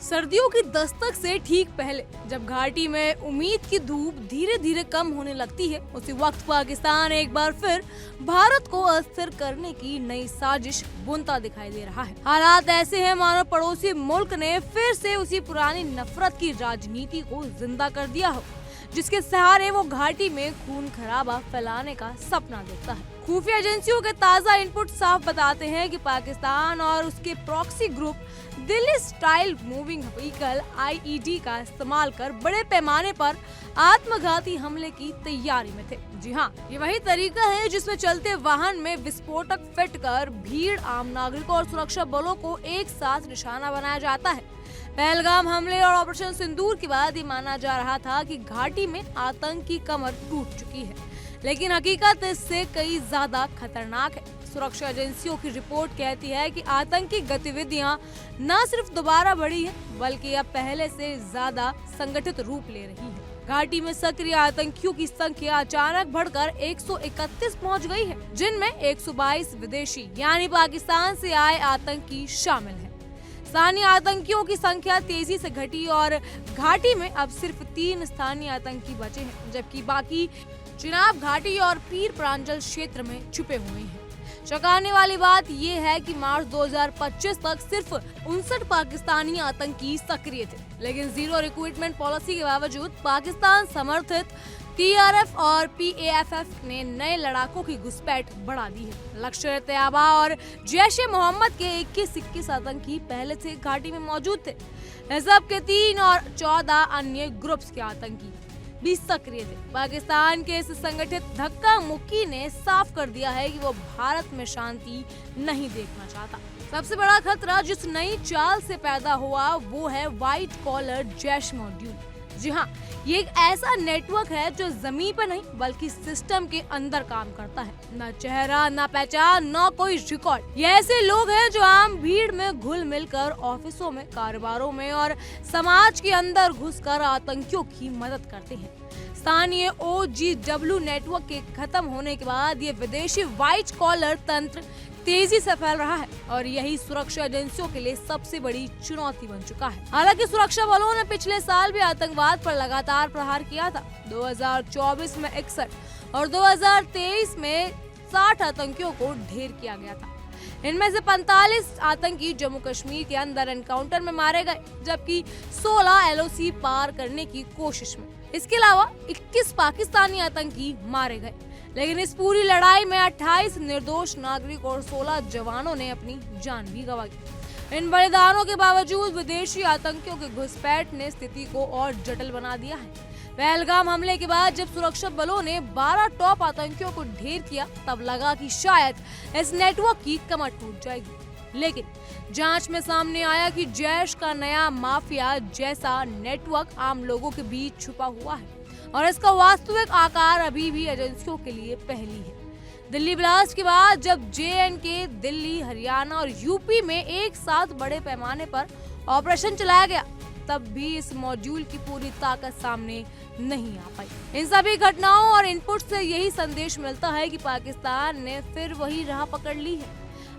सर्दियों की दस्तक से ठीक पहले जब घाटी में उम्मीद की धूप धीरे धीरे कम होने लगती है, उसी वक्त पाकिस्तान एक बार फिर भारत को अस्थिर करने की नई साजिश बुनता दिखाई दे रहा है। हालात ऐसे हैं मानो पड़ोसी मुल्क ने फिर से उसी पुरानी नफरत की राजनीति को जिंदा कर दिया हो, जिसके सहारे वो घाटी में खून खराबा फैलाने का सपना देखता है। खुफिया एजेंसियों के ताज़ा इनपुट साफ बताते हैं कि पाकिस्तान और उसके proxy group Delhi style moving vehicle (IED) का इस्तेमाल कर बड़े पैमाने पर आत्मघाती हमले की तैयारी में थे। जी हाँ, ये वही तरीका है जिसमें चलते वाहन में विस्फोटक फिट कर भीड़, आम नागरिकों और सुरक्षा बलों को एक साथ निशाना बनाया जाता है। पहलगाम हमले और ऑपरेशन सिंदूर के बाद ये माना जा रहा था कि घाटी में आतंक की कमर टूट चुकी है, लेकिन हकीकत इससे कई ज्यादा खतरनाक है। सुरक्षा एजेंसियों की रिपोर्ट कहती है कि आतंकी गतिविधियां न सिर्फ दोबारा बढ़ी है, बल्कि अब पहले से ज्यादा संगठित रूप ले रही है। घाटी में सक्रिय आतंकियों की संख्या अचानक बढ़कर 131 पहुंच गई है, जिनमें 122 विदेशी यानी पाकिस्तान से आए आतंकी शामिल हैं। स्थानीय आतंकियों की संख्या तेजी से घटी और घाटी में अब सिर्फ 3 स्थानीय आतंकी बचे हैं, जबकि बाकी चिनाब घाटी और पीर प्रांजल क्षेत्र में छुपे हुए हैं। चौंकाने वाली बात यह है कि मार्च 2025 तक सिर्फ 59 पाकिस्तानी आतंकी सक्रिय थे, लेकिन जीरो रिक्रूटमेंट पॉलिसी के बावजूद पाकिस्तान समर्थित TRF और PAFF ने नए लड़ाकों की घुसपैठ बढ़ा दी है। लश्कर-ए-तैयबा और जैश-ए-मोहम्मद के 21 आतंकी पहले से घाटी में मौजूद थे। हिज़ब के 3 और 14 अन्य ग्रुप्स के आतंकी भी सक्रिय थे। पाकिस्तान के इस संगठित धक्का मुक्की ने साफ कर दिया है कि वो भारत में शांति नहीं देखना चाहता। सबसे बड़ा खतरा जिस नई चाल से पैदा हुआ वो है व्हाइट कॉलर जैश मॉड्यूल। जी हाँ, ये एक ऐसा नेटवर्क है जो जमीन पर नहीं बल्कि सिस्टम के अंदर काम करता है। न चेहरा, न पहचान, न कोई रिकॉर्ड। ये ऐसे लोग हैं जो आम भीड़ में घुल मिलकर ऑफिसों में, कारोबारों में और समाज के अंदर घुसकर आतंकियों की मदद करते हैं। स्थानीय OGW नेटवर्क के खत्म होने के बाद ये विदेशी व्हाइट कॉलर तंत्र तेजी से फैल रहा है और यही सुरक्षा एजेंसियों के लिए सबसे बड़ी चुनौती बन चुका है। हालांकि सुरक्षा बलों ने पिछले साल भी आतंकवाद पर लगातार प्रहार किया था। 2024 में 61 और 2023 में 60 आतंकियों को ढेर किया गया था। इनमें से 45 आतंकी जम्मू कश्मीर के अंदर एनकाउंटर में मारे गए, जबकि 16 LOC पार करने की कोशिश में। इसके अलावा 21 पाकिस्तानी आतंकी मारे गए, लेकिन इस पूरी लड़ाई में 28 निर्दोष नागरिक और 16 जवानों ने अपनी जान भी गंवाई। इन बलिदानों के बावजूद विदेशी आतंकियों के घुसपैठ ने स्थिति को और जटिल बना दिया है। पहलगाम हमले के बाद जब सुरक्षा बलों ने 12 टॉप आतंकियों को ढेर किया, तब लगा कि शायद इस नेटवर्क की कमर टूट जाएगी, लेकिन जांच में सामने आया कि जैश का नया माफिया जैसा नेटवर्क आम लोगों के बीच छुपा हुआ है और इसका वास्तविक आकार अभी भी एजेंसियों के लिए पहेली है। दिल्ली ब्लास्ट के बाद जब JNK, दिल्ली, हरियाणा और यूपी में एक साथ बड़े पैमाने पर ऑपरेशन चलाया गया, तब भी इस मॉड्यूल की पूरी ताकत सामने नहीं आ पाई। इन सभी घटनाओं और इनपुट से यही संदेश मिलता है कि पाकिस्तान ने फिर वही राह पकड़ ली है,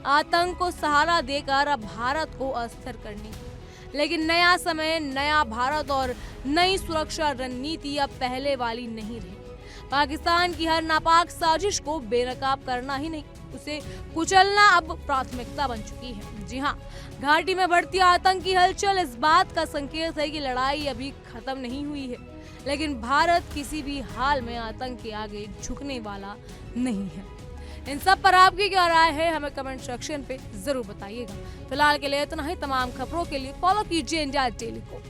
आतंक को सहारा देकर अब भारत को अस्थिर करने की। लेकिन नया समय, नया भारत और नई सुरक्षा रणनीति अब पहले वाली नहीं रही। पाकिस्तान की हर नापाक साजिश को बेनकाब करना ही नहीं, उसे कुचलना अब प्राथमिकता बन चुकी है। जी हाँ, घाटी में बढ़ती आतंकी हलचल इस बात का संकेत है कि लड़ाई अभी खत्म नहीं हुई है, लेकिन भारत किसी भी हाल में आतंक के आगे झुकने वाला नहीं है। इन सब पर आपकी क्या राय है, हमें कमेंट सेक्शन पे जरूर बताइएगा। फिलहाल के लिए इतना ही। तमाम खबरों के लिए फॉलो कीजिए इंडिया डेली को।